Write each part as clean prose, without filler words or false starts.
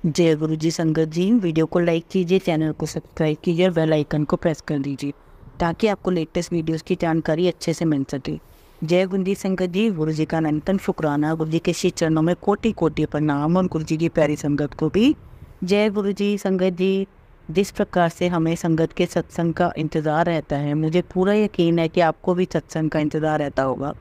जय गुरु जी संगत जी, वीडियो को लाइक कीजिए, चैनल को सब्सक्राइब कीजिए और बेल आइकन को प्रेस कर दीजिए ताकि आपको लेटेस्ट वीडियोस की जानकारी अच्छे से मिल सके। जय गुरु जी संगत जी, गुरु जी का अनंतन शुक्राना, गुरु जी के श्री चरणों में कोटि कोटि प्रणाम और गुरु जी की प्यारी संगत को भी जय गुरु जी संगत जी। जिस प्रकार से हमें संगत के सत्संग का इंतज़ार रहता है, मुझे पूरा यकीन है कि आपको भी सत्संग का इंतज़ार रहता होगा,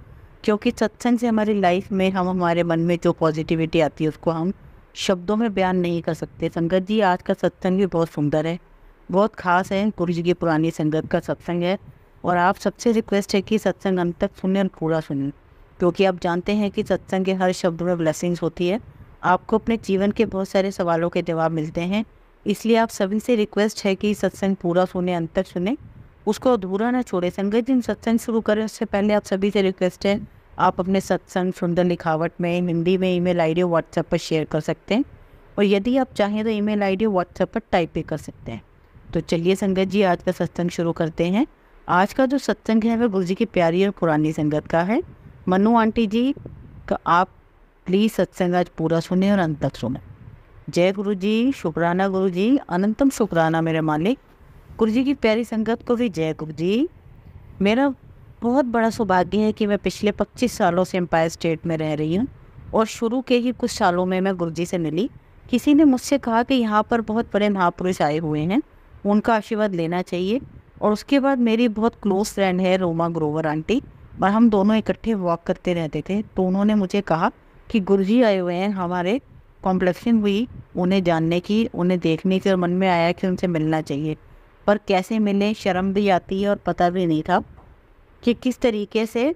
क्योंकि सत्संग से हमारी लाइफ में हमारे मन में जो पॉजिटिविटी आती है उसको हम शब्दों में बयान नहीं कर सकते। संगत जी, आज का सत्संग भी बहुत सुंदर है, बहुत ख़ास है, गुरु जी की पुरानी संगत का सत्संग है। और आप सबसे रिक्वेस्ट है कि सत्संग अंत तक सुने और पूरा सुने, क्योंकि आप जानते हैं कि सत्संग के हर शब्द में ब्लेसिंग्स होती है। आपको अपने जीवन के बहुत सारे सवालों के जवाब मिलते हैं, इसलिए आप सभी से रिक्वेस्ट है कि सत्संग पूरा सुने, अंत तक सुने, उसको अधूरा ना छोड़े। संगत जी, सत्संग शुरू करें उससे पहले आप सभी से रिक्वेस्ट है, आप अपने सत्संग सुंदर लिखावट में हिंदी में ईमेल आईडी व्हाट्सएप पर शेयर कर सकते हैं, और यदि आप चाहें तो ईमेल आईडी व्हाट्सएप पर टाइप भी कर सकते हैं। तो चलिए संगत जी, आज का सत्संग शुरू करते हैं। आज का जो सत्संग है वह गुरु जी की प्यारी और पुरानी संगत का है। मनु आंटी जी का आप प्लीज़ सत्संग आज पूरा सुने और अंत तक सुने। जय गुरु जी, शुक्राना गुरु जी, अनंतम शुक्राना मेरे मालिक। गुरु जी की प्यारी संगत को भी जय गुरु जी। मेरा बहुत बड़ा सौभाग्य है कि मैं पिछले 25 सालों से एम्पायर स्टेट में रह रही हूँ, और शुरू के ही कुछ सालों में मैं गुरु जी से मिली। किसी ने मुझसे कहा कि यहाँ पर बहुत बड़े महापुरुष आए हुए हैं, उनका आशीर्वाद लेना चाहिए। और उसके बाद मेरी बहुत क्लोज फ्रेंड है रोमा ग्रोवर आंटी, और हम दोनों इकट्ठे वॉक करते रहते थे। तो उन्होंने मुझे कहा कि गुरु जी आए हुए हैं, हमारे कॉम्प्लेक्शन हुई उन्हें जानने की, उन्हें देखने की, और मन में आया कि उनसे मिलना चाहिए। पर कैसे मिले, शर्म भी आती है और पता भी नहीं था कि किस तरीके से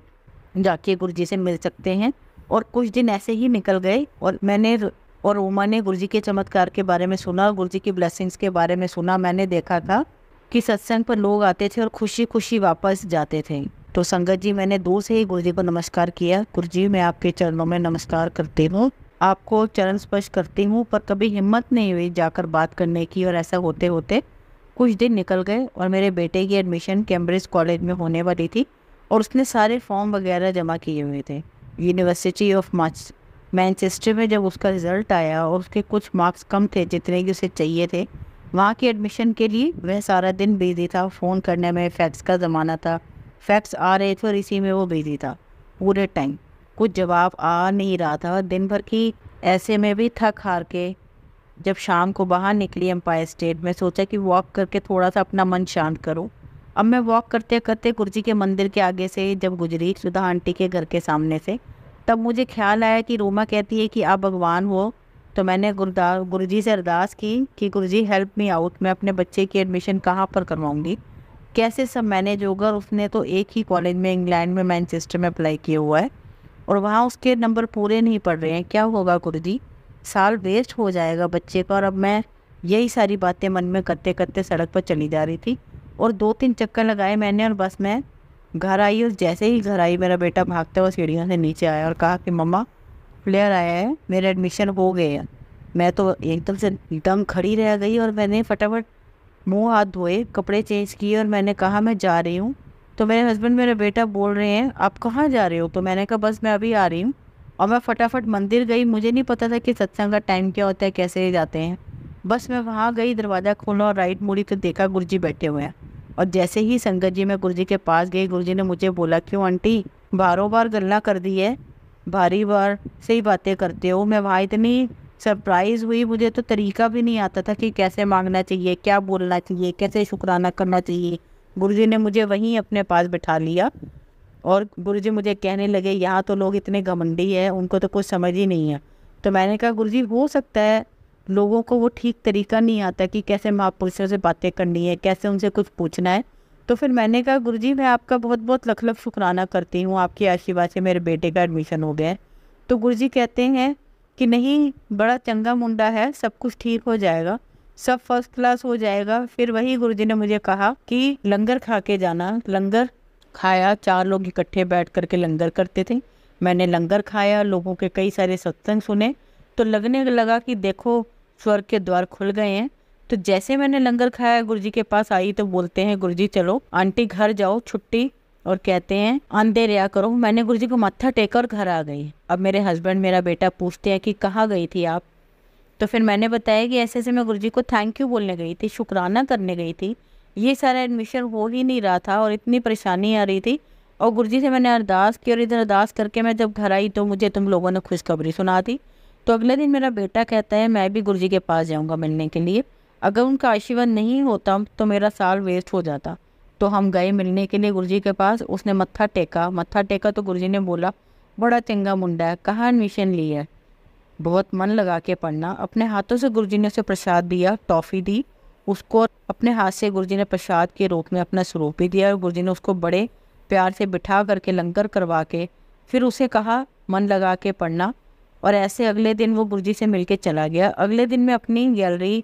जाके गुरु जी से मिल सकते हैं। और कुछ दिन ऐसे ही निकल गए, और मैंने और रोमा ने गुरु जी के चमत्कार के बारे में सुना, गुरु जी की ब्लेसिंग्स के बारे में सुना। मैंने देखा था कि सत्संग पर लोग आते थे और खुशी खुशी वापस जाते थे। तो संगत जी, मैंने दूर से ही गुरु जी को नमस्कार किया। गुरु जी, मैं आपके चरणों में नमस्कार करती हूँ, आपको चरण स्पर्श करती हूँ, पर कभी हिम्मत नहीं हुई जाकर बात करने की। और ऐसा होते होते कुछ दिन निकल गए, और मेरे बेटे की एडमिशन कैम्ब्रिज कॉलेज में होने वाली थी, और उसने सारे फॉर्म वगैरह जमा किए हुए थे। यूनिवर्सिटी ऑफ मैनचेस्टर में जब उसका रिज़ल्ट आया और उसके कुछ मार्क्स कम थे जितने कि उसे चाहिए थे, वहाँ के एडमिशन के लिए वह सारा दिन बिजी था। फ़ोन करने में, फैक्स का ज़माना था, फैक्स आ रहे थे और इसी में वो बिजी था पूरे टाइम। कुछ जवाब आ नहीं रहा था दिन भर की। ऐसे में भी थक हार के जब शाम को बाहर निकली एम्पायर स्टेट में, सोचा कि वॉक करके थोड़ा सा अपना मन शांत करूं। अब मैं वॉक करते करते गुरु जी के मंदिर के आगे से जब गुजरी, सुधा आंटी के घर के सामने से, तब मुझे ख्याल आया कि रोमा कहती है कि आप भगवान हो। तो मैंने गुरु जी से अरदास की कि गुरु जी हेल्प मी आउट, मैं अपने बच्चे की एडमिशन कहाँ पर करवाऊँगी, कैसे सब मैनेज होगा। और उसने तो एक ही कॉलेज में इंग्लैंड में मैनचेस्टर में अप्लाई किया हुआ है, और वहाँ उसके नंबर पूरे नहीं पड़ रहे हैं। क्या होगा गुरु जी, साल वेस्ट हो जाएगा बच्चे का। और अब मैं यही सारी बातें मन में करते करते सड़क पर चली जा रही थी, और 2-3 चक्कर लगाए मैंने, और बस मैं घर आई। और जैसे ही घर आई, मेरा बेटा भागता हुआ सीढ़ियों से नीचे आया और कहा कि मम्मा, फ्लेयर आया है, मेरा एडमिशन हो गए हैं। मैं तो एकदम से दम खड़ी रह गई, और मैंने फटाफट मुंह हाथ धोए, कपड़े चेंज किए, और मैंने कहा मैं जा रही हूँ। तो मेरे हस्बैंड, मेरे बेटा बोल रहे हैं आप कहाँ जा रहे हो? तो मैंने कहा बस मैं अभी आ रही हूँ। और मैं फटाफट मंदिर गई। मुझे नहीं पता था कि सत्संग का टाइम क्या होता है, कैसे जाते हैं। बस मैं वहाँ गई, दरवाज़ा खोला और राइट मुड़ी तो देखा गुरु जी बैठे हुए हैं। और जैसे ही संगत जी मैं गुरु जी के पास गई, गुरु जी ने मुझे बोला, क्यों आंटी, बारों बार गल्ला कर दी है, भारी बार से ही बातें करते हो। मैं वहाँ इतनी सरप्राइज़ हुई, मुझे तो तरीका भी नहीं आता था कि कैसे मांगना चाहिए, क्या बोलना चाहिए, कैसे शुक्राना करना चाहिए। गुरु जी ने मुझे वहीं अपने पास बिठा लिया, और गुरुजी मुझे कहने लगे, यहाँ तो लोग इतने घमंडी है, उनको तो कुछ समझ ही नहीं है। तो मैंने कहा गुरुजी, हो सकता है लोगों को वो ठीक तरीका नहीं आता कि कैसे महापुरुषों से बातें करनी है, कैसे उनसे कुछ पूछना है। तो फिर मैंने कहा गुरुजी, मैं आपका बहुत बहुत लख लख शुक्राना करती हूँ, आपके आशीर्वाद से मेरे बेटे का एडमिशन हो गया है। तो गुरुजी कहते हैं कि नहीं, बड़ा चंगा मुंडा है, सब कुछ ठीक हो जाएगा, सब फर्स्ट क्लास हो जाएगा। फिर वही गुरुजी ने मुझे कहा कि लंगर खा के जाना। लंगर खाया, 4 लोग इकट्ठे बैठ करके लंगर करते थे। मैंने लंगर खाया, लोगों के कई सारे सत्संग सुने, तो लगने लगा कि देखो स्वर्ग के द्वार खुल गए हैं। तो जैसे मैंने लंगर खाया, गुरुजी के पास आई तो बोलते हैं, गुरुजी चलो आंटी घर जाओ, छुट्टी, और कहते हैं अंधे रहा करो। मैंने गुरुजी को मत्था टेकर घर आ गई। अब मेरे हस्बैंड, मेरा बेटा पूछते हैं कि कहाँ गई थी आप? तो फिर मैंने बताया कि ऐसे ऐसे मैं गुरुजी को थैंक यू बोलने गई थी, शुक्राना करने गई थी, ये सारा एडमिशन हो ही नहीं रहा था और इतनी परेशानी आ रही थी। और गुरुजी से मैंने अरदास की और इधर अरदास करके मैं जब घर आई तो मुझे तुम लोगों ने खुशखबरी सुना दी। तो अगले दिन मेरा बेटा कहता है मैं भी गुरुजी के पास जाऊँगा मिलने के लिए, अगर उनका आशीर्वाद नहीं होता तो मेरा साल वेस्ट हो जाता। तो हम गए मिलने के लिए गुरुजी के पास। उसने मत्था टेका तो गुरुजी ने बोला बड़ा चंगा मुंडा है, कहाँ एडमिशन ली है, बहुत मन लगा के पढ़ना। अपने हाथों से गुरुजी ने उसे प्रसाद दिया, टॉफ़ी दी उसको, अपने हाथ से गुरुजी ने प्रसाद के रूप में अपना स्वरूप भी दिया और गुरुजी ने उसको बड़े प्यार से बिठा करके लंगर करवा के फिर उसे कहा मन लगा के पढ़ना। और ऐसे अगले दिन वो गुरुजी से मिलके चला गया। अगले दिन मैं अपनी gallery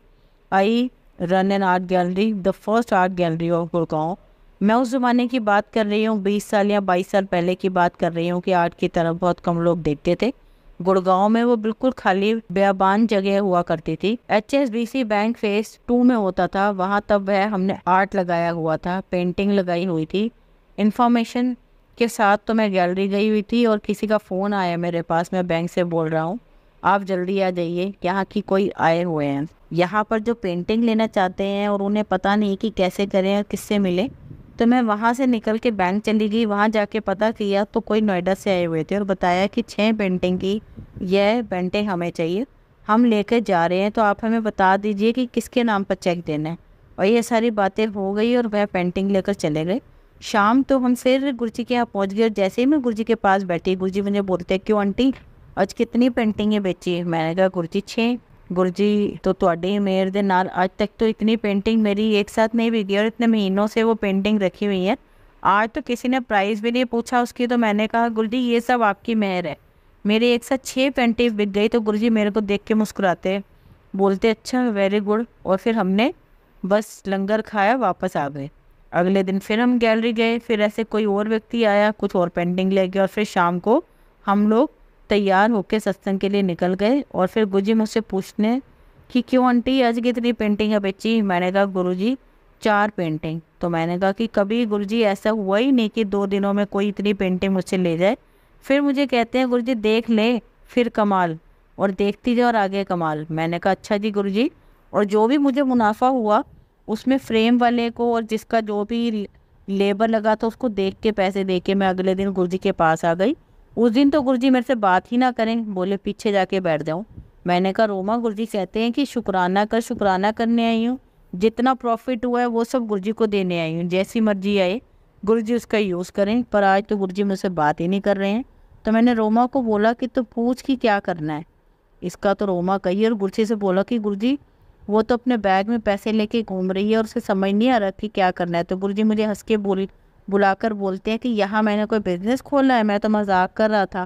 I, run an art gallery, the first art gallery of Gurgaon. मैं उस ज़माने की बात कर रही हूँ, 20 साल या 22 साल पहले की बात कर रही हूँ कि आर्ट की तरफ बहुत कम लोग देखते थे। गुड़गांव में वो बिल्कुल खाली बेआबान जगह हुआ करती थी। HSBC बैंक फेज 2 में होता था, वहाँ तब वह हमने आर्ट लगाया हुआ था, पेंटिंग लगाई हुई थी। इन्फॉर्मेशन के साथ तो मैं गैलरी गई हुई थी और किसी का फ़ोन आया मेरे पास, मैं बैंक से बोल रहा हूँ आप जल्दी आ जाइए, यहाँ की कोई आए हुए हैं यहाँ पर जो पेंटिंग लेना चाहते हैं और उन्हें पता नहीं कि कैसे करें और किससे मिले। तो मैं वहाँ से निकल के बैंक चली गई, वहाँ जाके पता किया तो कोई नोएडा से आए हुए थे और बताया कि 6 पेंटिंग की यह पेंटिंग हमें चाहिए, हम लेकर जा रहे हैं, तो आप हमें बता दीजिए कि किसके नाम पर चेक देना है। और ये सारी बातें हो गई और वह पेंटिंग लेकर चले गए। शाम तो हम फिर गुरुजी के यहाँ पहुँच गए और जैसे ही मैं गुरुजी के पास बैठी, गुरुजी मुझे बोलते क्यों आंटी आज कितनी पेंटिंगें बेची? मैंने कहा गुरुजी 6। गुरुजी तो तुहाडी मेहर दे नाल आज तक तो इतनी पेंटिंग मेरी एक साथ नहीं बिकी और इतने महीनों से वो पेंटिंग रखी हुई है, आज तो किसी ने प्राइस भी नहीं पूछा उसकी। तो मैंने कहा गुरुजी ये सब आपकी मेहर है, मेरे एक साथ 6 पेंटिंग बिक गई। तो गुरुजी मेरे को देख के मुस्कुराते, बोलते अच्छा वेरी गुड। और फिर हमने बस लंगर खाया, वापस आ गए। अगले दिन फिर हम गैलरी गए, फिर ऐसे कोई और व्यक्ति आया, कुछ और पेंटिंग ले गया और फिर शाम को हम लोग तैयार होकर सत्संग के लिए निकल गए। और फिर गुरुजी मुझसे पूछने कि क्यों आंटी आज कितनी पेंटिंग है बेची? मैंने कहा गुरुजी 4 पेंटिंग। तो मैंने कहा कि कभी गुरुजी ऐसा हुआ ही नहीं कि 2 दिनों में कोई इतनी पेंटिंग मुझसे ले जाए। फिर मुझे कहते हैं गुरुजी देख ले फिर कमाल, और देखती जाओ और आगे कमाल। मैंने कहा अच्छा जी गुरुजी। और जो भी मुझे मुनाफा हुआ उसमें फ्रेम वाले को और जिसका जो भी लेबर लगा था उसको देख के पैसे दे के मैं अगले दिन गुरुजी के पास आ गई। उस दिन तो गुरुजी मेरे से बात ही ना करें, बोले पीछे जाके बैठ जाऊँ। मैंने कहा रोमा गुरुजी कहते हैं कि शुक्राना कर, शुक्राना करने आई हूँ, जितना प्रॉफिट हुआ है वो सब गुरुजी को देने आई हूँ, जैसी मर्जी आए गुरुजी उसका यूज़ करें। पर आज तो गुरुजी मुझसे बात ही नहीं कर रहे हैं। तो मैंने रोमा को बोला कि तो पूछ कि क्या करना है इसका। तो रोमा कही और गुरुजी से बोला कि गुरुजी वो तो अपने बैग में पैसे लेके घूम रही है और उसे समझ नहीं आ रहा कि क्या करना है। तो गुरुजी मुझे हंस के बुलाकर बोलते हैं कि यहाँ मैंने कोई बिजनेस खोला है, मैं तो मजाक कर रहा था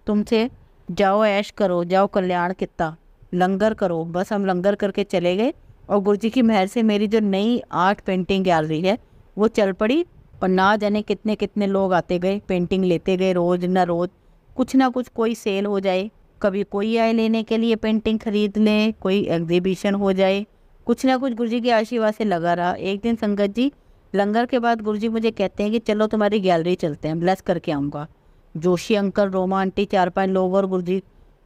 तुमसे, जाओ ऐश करो, जाओ कल्याण कितना लंगर करो। बस हम लंगर करके चले गए और गुरुजी की मेहर से मेरी जो नई आर्ट पेंटिंग गैलरी है वो चल पड़ी। और ना जाने कितने कितने लोग आते गए, पेंटिंग लेते गए, रोज़ ना रोज़ कुछ ना कुछ कोई सेल हो जाए, कभी कोई आए लेने के लिए पेंटिंग खरीद लें, कोई एग्जीबिशन हो जाए, कुछ ना कुछ गुरुजी के आशीर्वाद से लगा रहा। एक दिन संगत जी लंगर के बाद गुरुजी मुझे कहते हैं कि चलो तुम्हारी गैलरी चलते हैं, ब्लेस करके आऊँगा। जोशी अंकल, रोमा आंटी, 4-5 लोग और गुरुजी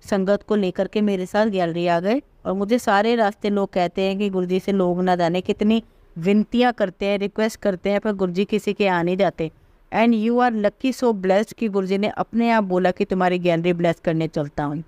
संगत को लेकर के मेरे साथ गैलरी आ गए। और मुझे सारे रास्ते लोग कहते हैं कि गुरुजी से लोग ना जाने कितनी विनतियाँ करते हैं, रिक्वेस्ट करते हैं, पर गुरुजी किसी के आ नहीं जाते। And you are lucky so blessed कि गुरुजी ने अपने आप बोला कि तुम्हारी गैलरी ब्लेस करने चलता हूँ।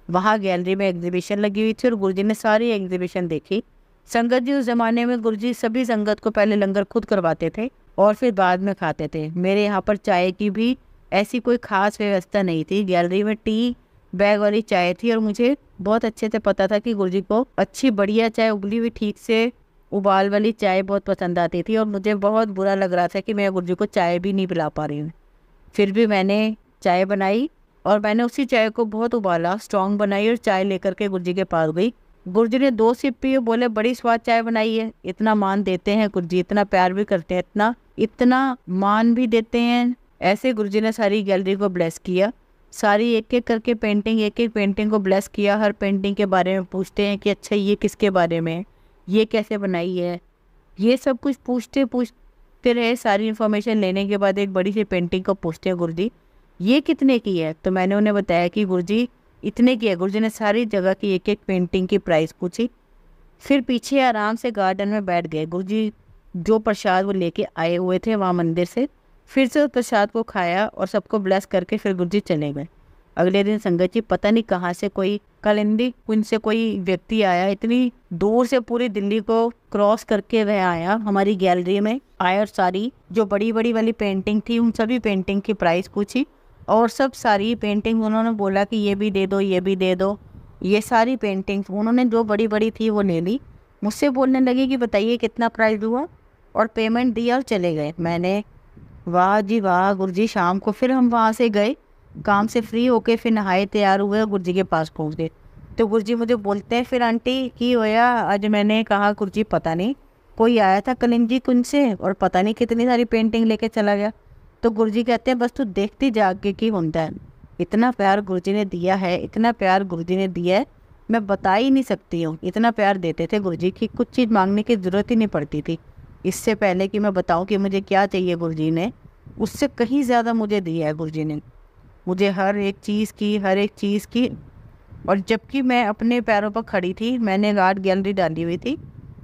वहाँ गैलरी में एग्जीबिशन लगी हुई थी और गुरुजी ने सारी एग्जीबिशन देखी। संगत जी उस ज़माने में गुरुजी सभी संगत को पहले लंगर खुद करवाते थे और फिर बाद में खाते थे। मेरे यहाँ पर चाय की भी ऐसी कोई ख़ास व्यवस्था नहीं थी। गैलरी में टी बैग वाली चाय थी और मुझे बहुत अच्छे से पता था कि गुरुजी को अच्छी बढ़िया चाय, उबली हुई ठीक से उबाल वाली चाय बहुत पसंद आती थी। और मुझे बहुत बुरा लग रहा था कि मैं गुरुजी को चाय भी नहीं पिला पा रही हूँ। फिर भी मैंने चाय बनाई और मैंने उसी चाय को बहुत उबाला, स्ट्रॉन्ग बनाई और चाय लेकर के गुरुजी के पास गई। गुरुजी ने 2 सिप पी, बोले बड़ी स्वाद चाय बनाई है। इतना मान देते हैं गुरुजी, इतना प्यार भी करते हैं, इतना मान भी देते हैं। ऐसे गुरुजी ने सारी गैलरी को ब्लेस किया, सारी एक एक करके पेंटिंग, एक एक पेंटिंग को ब्लेस किया। हर पेंटिंग के बारे में पूछते हैं कि अच्छा ये किसके बारे में, ये कैसे बनाई है, ये सब कुछ पूछते रहे। सारी इन्फॉर्मेशन लेने के बाद एक बड़ी सी पेंटिंग को पूछते हैं गुरुजी ये कितने की है। तो मैंने उन्हें बताया कि गुरुजी इतने की है। गुरुजी ने सारी जगह की एक एक पेंटिंग की प्राइस पूछी, फिर पीछे आराम से गार्डन में बैठ गए। गुरुजी जो प्रसाद वो लेके आए हुए थे वहाँ मंदिर से, फिर से उस प्रसाद को खाया और सबको ब्लेस करके फिर गुरुजी चले गए। अगले दिन संगत जी पता नहीं कहाँ से कोई कालिंदी कुंज से कोई व्यक्ति आया, इतनी दूर से पूरी दिल्ली को क्रॉस करके वह आया, हमारी गैलरी में आया और सारी जो बड़ी बड़ी वाली पेंटिंग थी उन सभी पेंटिंग की प्राइस पूछी और सब सारी पेंटिंग उन्होंने बोला कि ये भी दे दो, ये भी दे दो। ये सारी पेंटिंग्स उन्होंने जो बड़ी बड़ी थी वो ले ली। मुझसे बोलने लगे कि बताइए कितना प्राइस हुआ, और पेमेंट दिया और चले गए। मैंने वाह जी वाह गुरुजी। शाम को फिर हम वहाँ से गए, काम से फ्री होके फिर नहाए तैयार हुए और गुरुजी के पास पहुँच गए। तो गुरुजी मुझे बोलते हैं फिर आंटी की होया आज। मैंने कहा गुरुजी पता नहीं, कोई आया था कलिंदी कुंज से और पता नहीं कितनी सारी पेंटिंग लेके चला गया। तो गुरुजी कहते हैं बस तू देखती जा आगे की होता है। इतना प्यार गुरुजी ने दिया है, इतना प्यार गुरुजी ने दिया है, मैं बता ही नहीं सकती हूँ। इतना प्यार देते थे गुरुजी कि कुछ चीज़ मांगने की ज़रूरत ही नहीं पड़ती थी। इससे पहले कि मैं बताऊँ कि मुझे क्या चाहिए, गुरुजी ने उससे कहीं ज़्यादा मुझे दिया है। गुरुजी ने मुझे हर एक चीज़ की। और जबकि मैं अपने पैरों पर खड़ी थी, मैंने आर्ट गैलरी डाली हुई थी।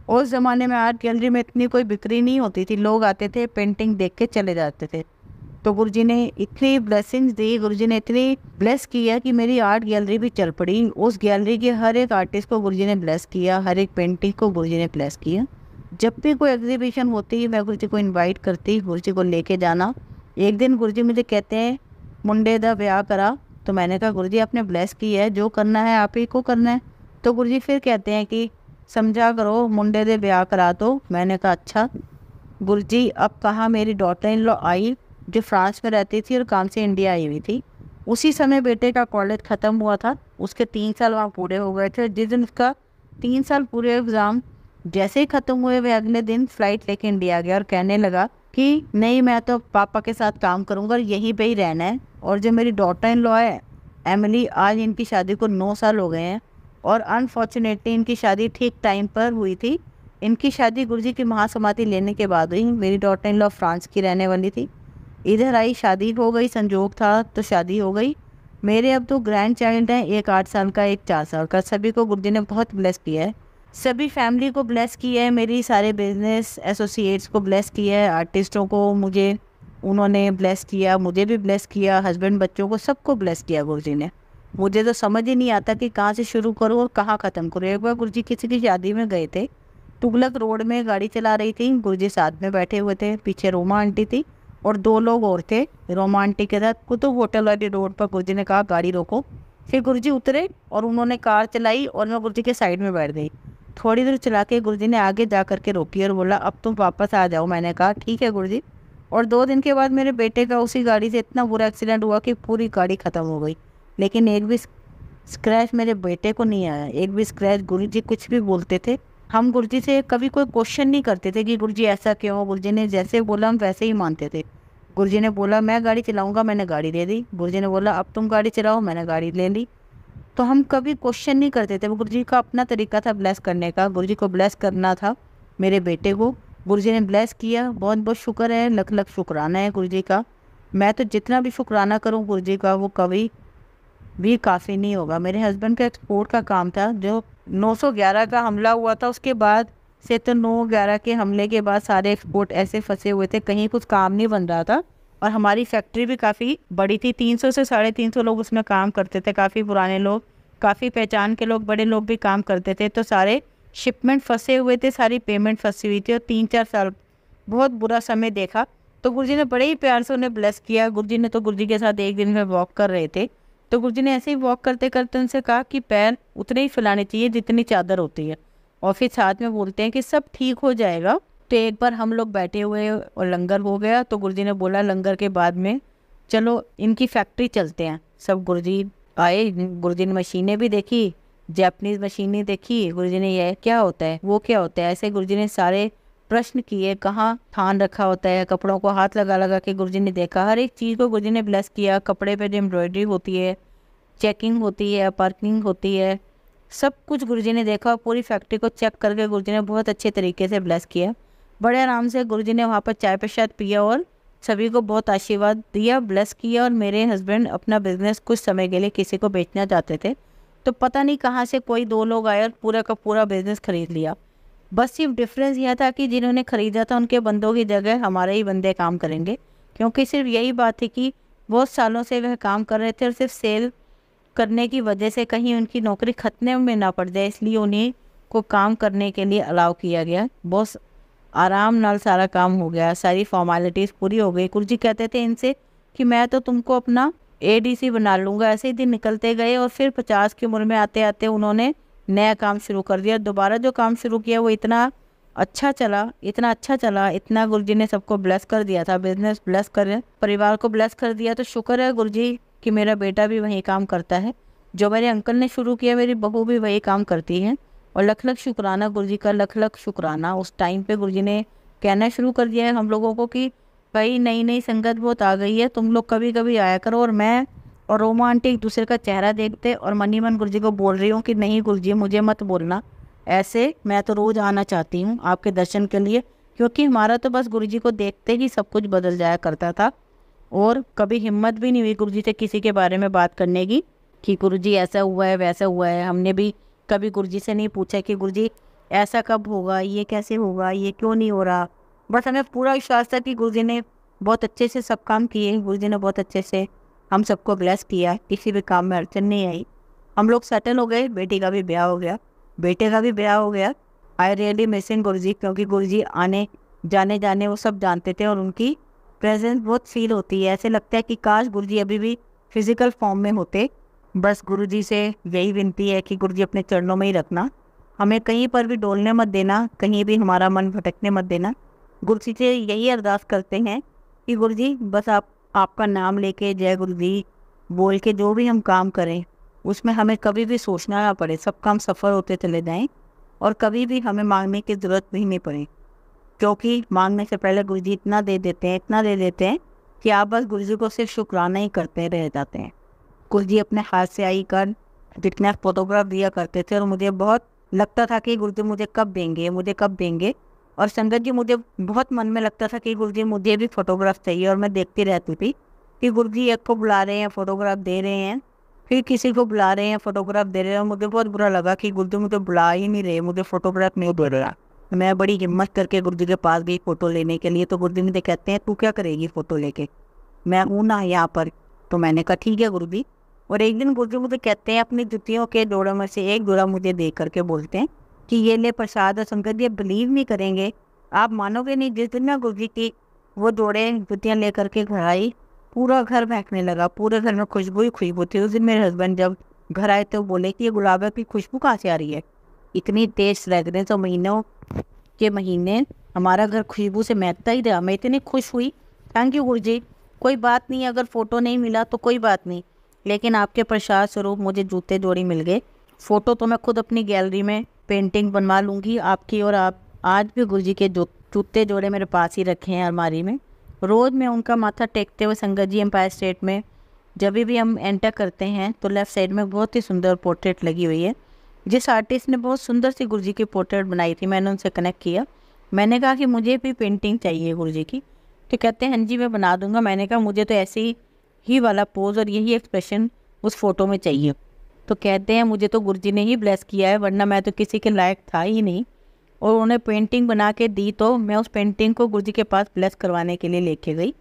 उस ज़माने में आर्ट गैलरी में इतनी कोई बिक्री नहीं होती थी, लोग आते थे पेंटिंग देख के चले जाते थे। तो गुरुजी ने इतनी ब्लेसिंग्स दी, गुरुजी ने इतनी ब्लेस किया कि मेरी आर्ट गैलरी भी चल पड़ी। उस गैलरी के हर एक आर्टिस्ट को गुरुजी ने ब्लेस किया, हर एक पेंटिंग को गुरुजी ने ब्लेस किया। जब भी कोई एग्जीबिशन होती मैं गुरुजी को इनवाइट करती, गुरुजी को लेके जाना। एक दिन गुरुजी मुझे कहते हैं मुंडे दा ब्याह करा। तो मैंने कहा गुरुजी आपने ब्लेस किया है, जो करना है आप ही को करना है। तो गुरुजी फिर कहते हैं कि समझा करो मुंडे दे ब्याह करा। तो मैंने कहा अच्छा गुरुजी। अब कहा मेरी डॉटर इन लॉ आई जो फ्रांस में रहती थी और काम से इंडिया आई हुई थी। उसी समय बेटे का कॉलेज ख़त्म हुआ था, उसके 3 साल वहाँ पूरे हो गए थे। जिस दिन उसका 3 साल पूरे एग्ज़ाम जैसे ही ख़त्म हुए वह अगले दिन फ़्लाइट लेके इंडिया गया और कहने लगा कि नहीं मैं तो पापा के साथ काम करूँगा और यहीं पे ही रहना है। और जो मेरी डॉटर इन लॉ है एमिली, आज इनकी शादी को 9 साल हो गए हैं और अनफॉर्चुनेटली इनकी शादी ठीक टाइम पर हुई थी। इनकी शादी गुरुजी की महासमाधि लेने के बाद हुई। मेरी डॉटर इन लॉ फ्रांस की रहने वाली थी, इधर आई, शादी हो गई, संजोग था तो शादी हो गई। मेरे अब 2 ग्रैंड चाइल्ड हैं, एक 8 साल का, एक 4 साल का। सभी को गुरुजी ने बहुत ब्लेस किया है, सभी फैमिली को ब्लेस किया है, मेरी सारे बिजनेस एसोसिएट्स को ब्लेस किया है, आर्टिस्टों को मुझे उन्होंने ब्लेस किया, मुझे भी ब्लेस किया, हस्बैंड बच्चों को सबको ब्लेस किया गुरुजी ने। मुझे तो समझ ही नहीं आता कि कहाँ से शुरू करूँ और कहाँ ख़त्म करूँ। एक बार गुरुजी किसी की शादी में गए थे, तुगलक रोड में गाड़ी चला रही थी, गुरुजी साथ में बैठे हुए थे, पीछे रोमा आंटी थी और 2 लोग और थे। रोमा आंटी के साथ कुतुब होटल वाली रोड पर गुरुजी ने कहा गाड़ी रोको। फिर गुरुजी उतरे और उन्होंने कार चलाई और मैं गुरुजी के साइड में बैठ गई। थोड़ी देर चला के गुरुजी ने आगे जा कर के रोकी और बोला अब तुम वापस आ जाओ। मैंने कहा ठीक है गुरुजी। और 2 दिन के बाद मेरे बेटे का उसी गाड़ी से इतना बुरा एक्सीडेंट हुआ कि पूरी गाड़ी ख़त्म हो गई, लेकिन एक भी स्क्रैच मेरे बेटे को नहीं आया, एक भी स्क्रैच। गुरुजी कुछ भी बोलते थे, हम गुरुजी से कभी कोई क्वेश्चन नहीं करते थे कि गुरुजी ऐसा क्यों। गुरुजी ने जैसे बोला हम वैसे ही मानते थे। गुरुजी ने बोला मैं गाड़ी चलाऊंगा, मैंने गाड़ी दे दी। गुरुजी ने बोला अब तुम गाड़ी चलाओ, मैंने गाड़ी ले ली। तो हम कभी क्वेश्चन नहीं करते थे। गुरुजी का अपना तरीका था ब्लेस करने का, गुरुजी को ब्लेस करना था मेरे बेटे को। गुरुजी ने ब्लेस किया, बहुत बहुत शुक्र है, लख लख शुक्राना है गुरुजी का। मैं तो जितना भी शुक्राना करूँ गुरुजी का वो कभी भी काफ़ी नहीं होगा। मेरे हस्बैंड का एक्सपोर्ट का काम था, जो 911 का हमला हुआ था उसके बाद से, तो 9/11 के हमले के बाद सारे एक्सपोर्ट ऐसे फंसे हुए थे, कहीं कुछ काम नहीं बन रहा था। और हमारी फैक्ट्री भी काफ़ी बड़ी थी, 300 से 350 लोग उसमें काम करते थे, काफ़ी पुराने लोग, काफ़ी पहचान के लोग, बड़े लोग भी काम करते थे। तो सारे शिपमेंट फंसे हुए थे, सारी पेमेंट फंसी हुई थी और 3-4 साल बहुत बुरा समय देखा। तो गुरुजी ने बड़े ही प्यार से उन्हें ब्लेस किया। गुरुजी ने तो गुरुजी के साथ एक दिन में वॉक कर रहे थे, तो गुरुजी ने ऐसे ही वॉक करते करते उनसे कहा कि पैर उतने ही फैलाने चाहिए जितनी चादर होती है, और फिर साथ में बोलते हैं कि सब ठीक हो जाएगा। तो एक बार हम लोग बैठे हुए और लंगर हो गया, तो गुरुजी ने बोला लंगर के बाद में चलो इनकी फैक्ट्री चलते हैं। सब गुरुजी आए, गुरुजी ने मशीनें भी देखी, जापानीज़ मशीनें देखी। गुरुजी ने यह क्या होता है, वो क्या होता है, ऐसे गुरुजी ने सारे प्रश्न किए, कहाँ थान रखा होता है, कपड़ों को हाथ लगा लगा के गुरुजी ने देखा, हर एक चीज़ को गुरुजी ने ब्लेस किया। कपड़े पे जो एम्ब्रॉयडरी होती है, चेकिंग होती है, पार्किंग होती है, सब कुछ गुरुजी ने देखा। पूरी फैक्ट्री को चेक करके गुरुजी ने बहुत अच्छे तरीके से ब्लेस किया। बड़े आराम से गुरुजी ने वहाँ पर चाय प्रसाद पिया और सभी को बहुत आशीर्वाद दिया, ब्लेस किया। और मेरे हस्बैंड अपना बिजनेस कुछ समय के लिए किसी को बेचना चाहते थे, तो पता नहीं कहाँ से कोई 2 लोग आए और पूरा का पूरा बिजनेस खरीद लिया। बस सिर्फ डिफरेंस यह था कि जिन्होंने ख़रीदा था उनके बंदों की जगह हमारे ही बंदे काम करेंगे, क्योंकि सिर्फ यही बात थी कि बहुत सालों से वह काम कर रहे थे और सिर्फ सेल करने की वजह से कहीं उनकी नौकरी खतने में ना पड़ जाए, इसलिए उन्हीं को काम करने के लिए अलाउ किया गया। बहुत आराम नाल सारा काम हो गया, सारी फॉर्मेलिटीज़ पूरी हो गई। गुरु जी कहते थे इनसे कि मैं तो तुमको अपना एडीसी बना लूँगा। ऐसे ही दिन निकलते गए और फिर 50 की उम्र में आते आते उन्होंने नया काम शुरू कर दिया। दोबारा जो काम शुरू किया वो इतना अच्छा चला, इतना अच्छा चला, इतना गुरुजी ने सबको ब्लेस कर दिया था, बिजनेस ब्लेस कर, परिवार को ब्लेस कर दिया। तो शुक्र है गुरुजी कि मेरा बेटा भी वही काम करता है। जो मेरे अंकल ने शुरू किया मेरी बहू भी वही काम करती है। और लख लख शुक्राना गुरुजी का, लख लख शुक्राना। उस टाइम पे गुरुजी ने कहना शुरू कर दिया है हम लोगों को कि भाई नई नई संगत बहुत आ गई है, तुम लोग कभी कभी आया करो। और मैं और रोमा आंटी एक दूसरे का चेहरा देखते और मनी मन गुरुजी को बोल रही हूँ कि नहीं गुरुजी मुझे मत बोलना ऐसे, मैं तो रोज़ आना चाहती हूँ आपके दर्शन के लिए। क्योंकि हमारा तो बस गुरुजी को देखते ही सब कुछ बदल जाया करता था। और कभी हिम्मत भी नहीं हुई गुरुजी से किसी के बारे में बात करने की कि गुरुजी ऐसा हुआ है वैसा हुआ है। हमने भी कभी गुरुजी से नहीं पूछा कि गुरुजी ऐसा कब होगा, ये कैसे होगा, ये क्यों नहीं हो रहा। बस हमें पूरा विश्वास था कि गुरुजी ने बहुत अच्छे से सब काम किए, गुरुजी ने बहुत अच्छे से हम सबको ब्लेस किया, किसी भी काम में अड़चन नहीं आई। हम लोग सेटल हो गए, बेटी का भी ब्याह हो गया, बेटे का भी ब्याह हो गया। आई रियली मिसिंग गुरुजी, क्योंकि गुरुजी आने जाने वो सब जानते थे और उनकी प्रेजेंस बहुत फील होती है। ऐसे लगता है कि काश गुरुजी अभी भी फिजिकल फॉर्म में होते। बस गुरुजी से यही विनती है कि गुरुजी अपने चरणों में ही रखना, हमें कहीं पर भी डोलने मत देना, कहीं भी हमारा मन भटकने मत देना। गुरुजी से यही अरदास करते हैं कि गुरुजी बस आपका नाम लेके जय गुरुजी बोल के जो भी हम काम करें उसमें हमें कभी भी सोचना ना पड़े, सब काम सफ़र होते चले जाएं और कभी भी हमें मांगने की ज़रूरत भी नहीं पड़े। क्योंकि मांगने से पहले गुरुजी इतना दे देते हैं, इतना दे देते हैं कि आप बस गुरुजी को सिर्फ शुक्राना ही करते रह जाते हैं। गुरुजी अपने हाथ से आई कर जितना फोटोग्राफ दिया करते थे और मुझे बहुत लगता था कि गुरुजी मुझे कब देंगे, मुझे कब देंगे। और संगत जी मुझे बहुत मन में लगता था कि गुरुजी मुझे भी फ़ोटोग्राफ चाहिए। और मैं देखती रहती थी कि गुरुजी एक को बुला रहे हैं फ़ोटोग्राफ दे रहे हैं, फिर किसी को बुला रहे हैं फ़ोटोग्राफ दे रहे हैं। मुझे बहुत बुरा लगा कि गुरुजी मुझे बुला ही नहीं रहे, मुझे फ़ोटोग्राफ नहीं दे रहा। मैं बड़ी हिम्मत करके गुरुजी के पास गई फ़ोटो लेने के लिए। तो गुरुजी मुझे कहते हैं तू क्या करेगी फ़ोटो लेके, मैं हूँ ना यहाँ पर। तो मैंने कहा ठीक है गुरुजी। और एक दिन गुरुजी मुझे कहते हैं अपनी जुतियों के जोड़ों में से एक जोड़ा मुझे दे करके बोलते हैं कि ये ले प्रसाद। और संगत जी बिलीव नहीं करेंगे, आप मानोगे नहीं, जिस दिन मैं गुरुजी की वो जोड़े जुतियाँ ले करके घर आई पूरा घर महकने लगा, पूरे घर में खुशबू ही खुशबू थी। उस दिन मेरे हस्बैंड जब घर आए तो बोले कि ये गुलाब की खुशबू कहाँ से आ रही है, इतनी तेज फ्रेगरेंस। और महीनों के महीने हमारा घर खुशबू से महकता ही रहा। मैं इतनी खुश हुई, थैंक यू गुरुजी। कोई बात नहीं, अगर फ़ोटो नहीं मिला तो कोई बात नहीं, लेकिन आपके प्रसाद स्वरूप मुझे जूते जोड़ी मिल गए। फ़ोटो तो मैं खुद अपनी गैलरी में पेंटिंग बनवा लूँगी आपकी। और आप आज भी गुरुजी के जूते जोड़े मेरे पास ही रखे हैं अलमारी में। रोज़ मैं उनका माथा टेकते हुए संगत जी एम्पायर स्टेट में जब भी हम एंटर करते हैं तो लेफ़्ट साइड में बहुत ही सुंदर पोर्ट्रेट लगी हुई है। जिस आर्टिस्ट ने बहुत सुंदर सी गुरुजी की पोर्ट्रेट बनाई थी, मैंने उनसे कनेक्ट किया। मैंने कहा कि मुझे भी पेंटिंग चाहिए गुरुजी की। तो कहते हैं हाँ जी मैं बना दूंगा। मैंने कहा मुझे तो ऐसे ही वाला पोज और यही एक्सप्रेशन उस फोटो में चाहिए। तो कहते हैं मुझे तो गुरुजी ने ही ब्लेस किया है, वरना मैं तो किसी के लायक था ही नहीं। और उन्हें पेंटिंग बना के दी तो मैं उस पेंटिंग को गुरुजी के पास ब्लेस करवाने के लिए लेके गई।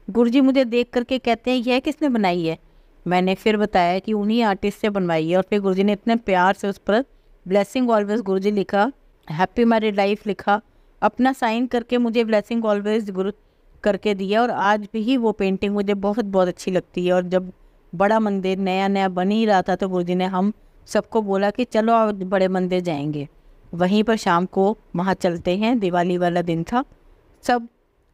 गुरुजी मुझे देख करके कहते हैं यह किसने बनाई है। मैंने फिर बताया कि उन्हीं आर्टिस्ट से बनवाई है। और फिर गुरुजी ने इतने प्यार से उस पर ब्लेसिंग ऑलवेज गुरुजी लिखा, हैप्पी मैरिड लाइफ लिखा, अपना साइन करके मुझे ब्लेसिंग ऑलवेज गुरु करके दिया। और आज भी वो पेंटिंग मुझे बहुत बहुत अच्छी लगती है। और जब बड़ा मंदिर नया नया बन ही रहा था तो गुरुजी ने हम सबको बोला कि चलो आज बड़े मंदिर जाएंगे। वहीं पर शाम को वहाँ चलते हैं, दिवाली वाला दिन था। सब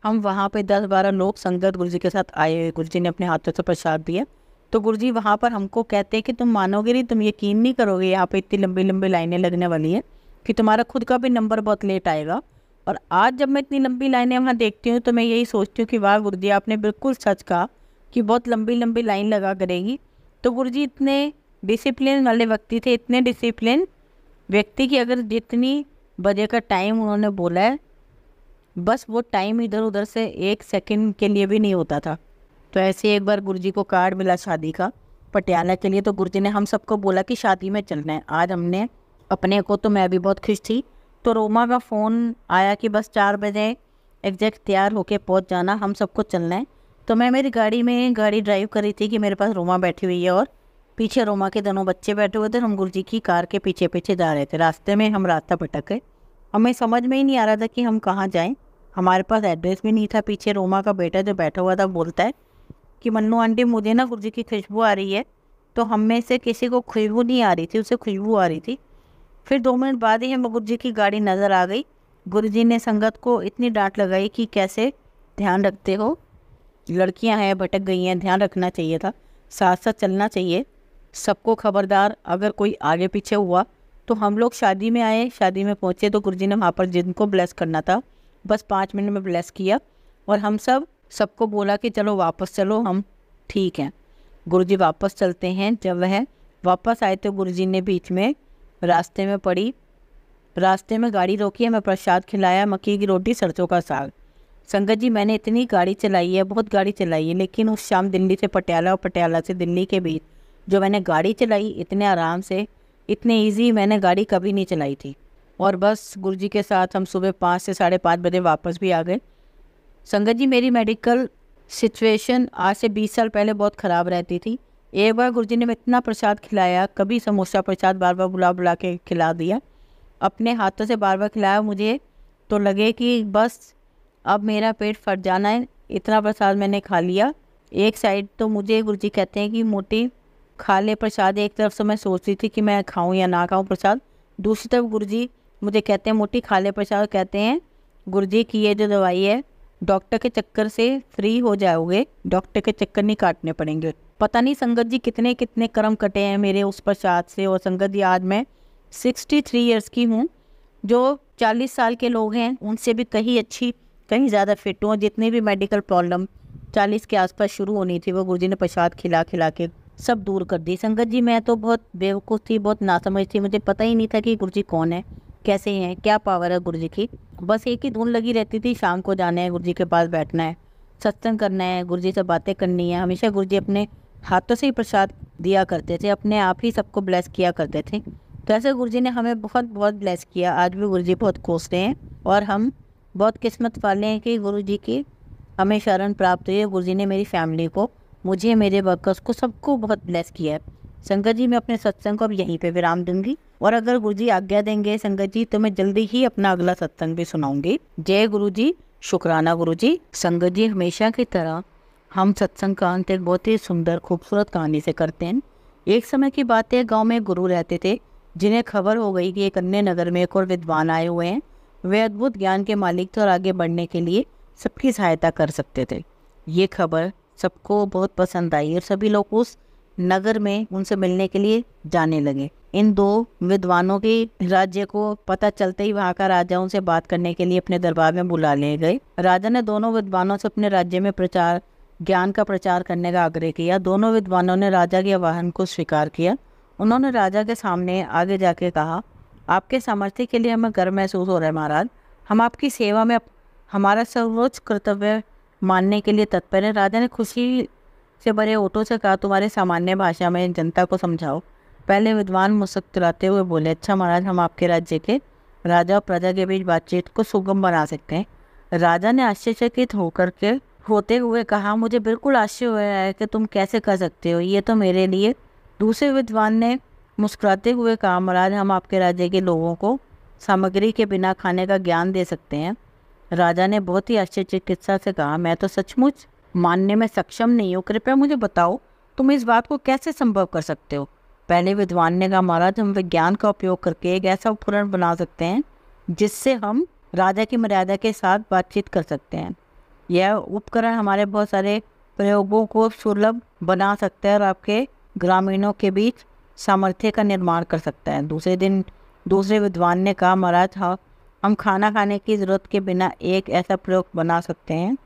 हम वहाँ पे 10-12 लोग संगत गुरुजी के साथ आए हुए। गुरुजी ने अपने हाथों से प्रसाद दिया। तो गुरुजी वहाँ पर हमको कहते हैं कि तुम मानोगे नहीं, तुम यकीन नहीं करोगे, यहाँ पे इतनी लंबी लंबी लाइनें लगने वाली हैं कि तुम्हारा खुद का भी नंबर बहुत लेट आएगा। और आज जब मैं इतनी लंबी लाइनें वहाँ देखती हूँ तो मैं यही सोचती हूँ कि वाह गुरुजी आपने बिल्कुल सच कहा कि बहुत लंबी लंबी लाइन लगा करेगी। तो गुरुजी इतने डिसिप्लिन वाले व्यक्ति थे, इतने डिसिप्लिन व्यक्ति कि अगर जितनी बजे का टाइम उन्होंने बोला है बस वो टाइम इधर उधर से 1 सेकंड के लिए भी नहीं होता था। तो ऐसे एक बार गुरुजी को कार्ड मिला शादी का पटियाला के लिए, तो गुरुजी ने हम सबको बोला कि शादी में चलना है। आज हमने अपने को, तो मैं भी बहुत खुश थी। तो रोमा का फ़ोन आया कि बस 4 बजे एग्जैक्ट तैयार होके पहुंच जाना, हम सबको चलना है। तो मैं मेरी गाड़ी में गाड़ी ड्राइव कर रही थी कि मेरे पास रोमा बैठी हुई है और पीछे रोमा के दोनों बच्चे बैठे हुए थे। हम गुरुजी की कार के पीछे पीछे जा रहे थे। रास्ते में हम रास्ता भटक गए, हमें समझ में ही नहीं आ रहा था कि हम कहाँ जाएं। हमारे पास एड्रेस भी नहीं था। पीछे रोमा का बेटा जो बैठा हुआ था बोलता है कि मन्नू आंटी मुझे ना गुरुजी की खुशबू आ रही है। तो हम में से किसी को खुशबू नहीं आ रही थी, उसे खुशबू आ रही थी। फिर 2 मिनट बाद ही हमें गुरुजी की गाड़ी नज़र आ गई। गुरुजी ने संगत को इतनी डांट लगाई कि कैसे ध्यान रखते हो, लड़कियां हैं, भटक गई हैं, ध्यान रखना चाहिए था, साथ साथ चलना चाहिए, सबको खबरदार, अगर कोई आगे पीछे हुआ। तो हम लोग शादी में आए, शादी में पहुँचे तो गुरुजी ने वहाँ पर जिनको ब्लेस करना था बस 5 मिनट में ब्लेस किया और हम सबको बोला कि चलो वापस चलो, हम ठीक हैं। गुरुजी वापस चलते हैं। जब वह वापस आए तो गुरुजी ने बीच में रास्ते में गाड़ी रोकी, हमें प्रसाद खिलाया, मक्की की रोटी, सरसों का साग। संगत जी मैंने इतनी गाड़ी चलाई है, बहुत गाड़ी चलाई है, लेकिन उस शाम दिल्ली से पटियाला और पटियाला से दिल्ली के बीच जो मैंने गाड़ी चलाई, इतने आराम से, इतने इजी मैंने गाड़ी कभी नहीं चलाई थी। और बस गुरुजी के साथ हम सुबह 5 से 5:30 बजे वापस भी आ गए। संगत जी मेरी मेडिकल सिचुएशन आज से 20 साल पहले बहुत ख़राब रहती थी। एक बार गुरुजी ने इतना प्रसाद खिलाया, कभी समोसा प्रसाद बार बार बुला बुला के खिला दिया, अपने हाथों से बार बार खिलाया। मुझे तो लगे कि बस अब मेरा पेट फट जाना है, इतना प्रसाद मैंने खा लिया। एक साइड तो मुझे गुरुजी कहते हैं कि मोटी खा ले प्रसाद, एक तरफ से मैं सोच रही थी कि मैं खाऊं या ना खाऊं प्रसाद, दूसरी तरफ गुरुजी मुझे कहते हैं मोटी खा ले प्रसाद। कहते हैं गुरुजी की ये जो दवाई है, डॉक्टर के चक्कर से फ्री हो जाओगे, डॉक्टर के चक्कर नहीं काटने पड़ेंगे। पता नहीं संगत जी कितने कितने कर्म कटे हैं मेरे उस प्रसाद से। और संगत जी आज मैं 63 ईयर्स की हूँ, जो 40 साल के लोग हैं उनसे भी कहीं अच्छी, कहीं ज़्यादा फिट हूँ। जितनी भी मेडिकल प्रॉब्लम 40 के आसपास शुरू होनी थी वो गुरुजी ने प्रसाद खिला खिला के सब दूर कर दी। संगत जी मैं तो बहुत बेवकूफ़ थी, बहुत नासमझ थी, मुझे पता ही नहीं था कि गुरुजी कौन है, कैसे हैं, क्या पावर है गुरुजी की। बस एक ही धुन लगी रहती थी, शाम को जाना है गुरुजी के पास बैठना है, सत्संग करना है, गुरुजी से बातें करनी है। हमेशा गुरुजी अपने हाथों से ही प्रसाद दिया करते थे, अपने आप ही सबको ब्लेस किया करते थे। तो ऐसे गुरुजी ने हमें बहुत बहुत ब्लेस किया। आज भी गुरुजी बहुत कोसते हैं और हम बहुत किस्मत वाले हैं कि गुरुजी की हमें शरण प्राप्त हुई है। गुरुजी ने मेरी फैमिली को, मुझे, मेरे वर्कर्स को, सबको बहुत ब्लेस किया है। संगत जी मैं अपने सत्संग को अब यहीं पे विराम दूंगी और अगर गुरुजी आज्ञा देंगे संगत जी तो मैं जल्दी ही अपना अगला सत्संग भी सुनाऊंगी। जय गुरुजी, शुक्राना गुरुजी। संगत जी हमेशा की तरह हम सत्संग का अंत एक बहुत ही सुंदर खूबसूरत कहानी से करते हैं। एक समय की बात है, गाँव में गुरु रहते थे जिन्हें खबर हो गई कि एक अन्य नगर में एक और विद्वान आए हुए हैं। वे अद्भुत ज्ञान के मालिक थे और आगे बढ़ने के लिए सबकी सहायता कर सकते थे। ये खबर सबको बहुत पसंद आई और सभी लोग उस नगर में उनसे मिलने के लिए जाने लगे। इन 2 विद्वानों के राज्य को पता चलते ही वहाँ का राजा उनसे बात करने के लिए अपने दरबार में बुला ले गए। राजा ने दोनों विद्वानों से अपने राज्य में ज्ञान का प्रचार करने का आग्रह किया। दोनों विद्वानों ने राजा के आह्वान को स्वीकार किया। उन्होंने राजा के सामने आगे जाके कहा, आपके सामर्थ्य के लिए हमें गर्व महसूस हो रहा है महाराज, हम आपकी सेवा में हमारा सर्वोच्च कर्तव्य मानने के लिए तत्पर है। राजा ने खुशी से भरे ओठों से कहा, तुम्हारे सामान्य भाषा में जनता को समझाओ। पहले विद्वान मुस्कुराते हुए बोले, अच्छा महाराज, हम आपके राज्य के राजा और प्रजा के बीच बातचीत को सुगम बना सकते हैं। राजा ने आश्चर्यचकित होते हुए कहा, मुझे बिल्कुल आश्चर्य हो रहा है कि तुम कैसे कर सकते हो, ये तो मेरे लिए। दूसरे विद्वान ने मुस्कुराते हुए कहा, महाराज, हम आपके राज्य के लोगों को सामग्री के बिना खाने का ज्ञान दे सकते हैं। राजा ने बहुत ही आश्चर्यचकित से कहा, मैं तो सचमुच मानने में सक्षम नहीं हूँ, कृपया मुझे बताओ तुम इस बात को कैसे संभव कर सकते हो। पहले विद्वान ने कहा, महाराज, हम विज्ञान का उपयोग करके एक ऐसा उपकरण बना सकते हैं जिससे हम राजा की मर्यादा के साथ बातचीत कर सकते हैं। यह उपकरण हमारे बहुत सारे प्रयोगों को सुलभ बना सकता है और आपके ग्रामीणों के बीच सामर्थ्य का निर्माण कर सकता है। दूसरे दिन दूसरे विद्वान ने कहा, महाराज, हाँ, हम खाना खाने की ज़रूरत के बिना एक ऐसा प्रयोग बना सकते हैं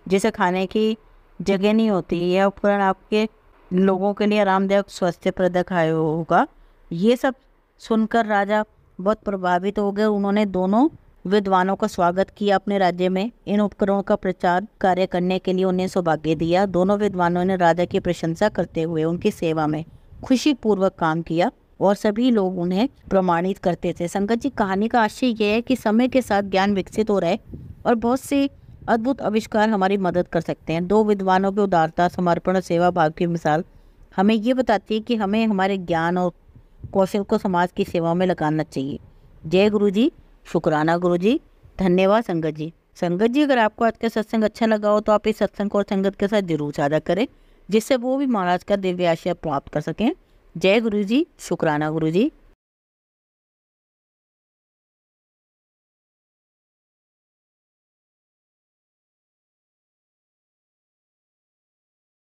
जिसे खाने की जगह नहीं होती। यह उपकरण आपके लोगों के लिए आरामदायक स्वास्थ्यप्रद होगा। ये सब सुनकर राजा बहुत प्रभावित हो गए। उन्होंने दोनों विद्वानों का स्वागत किया अपने राज्य में। इन उपकरणों का प्रचार कार्य करने के लिए उन्हें सौभाग्य दिया। दोनों विद्वानों ने राजा की प्रशंसा करते हुए उनकी सेवा में खुशी पूर्वक काम किया और सभी लोग उन्हें प्रमाणित करते थे। संगत जी, कहानी का आशय यह है कि समय के साथ ज्ञान विकसित हो रहा है और बहुत से अद्भुत आविष्कार हमारी मदद कर सकते हैं। दो विद्वानों की उदारता, समर्पण और सेवा भाव की मिसाल हमें ये बताती है कि हमें हमारे ज्ञान और कौशल को समाज की सेवा में लगाना चाहिए। जय गुरु जी, शुक्राना गुरु जी, धन्यवाद संगत जी। संगत जी, अगर आपको आज का सत्संग अच्छा लगा हो तो आप इस सत्संग को और संगत के साथ जरूर साझा करें, जिससे वो भी महाराज का दिव्य आशीर्वाद प्राप्त कर सकें। जय गुरु जी, शुक्राना गुरु जी।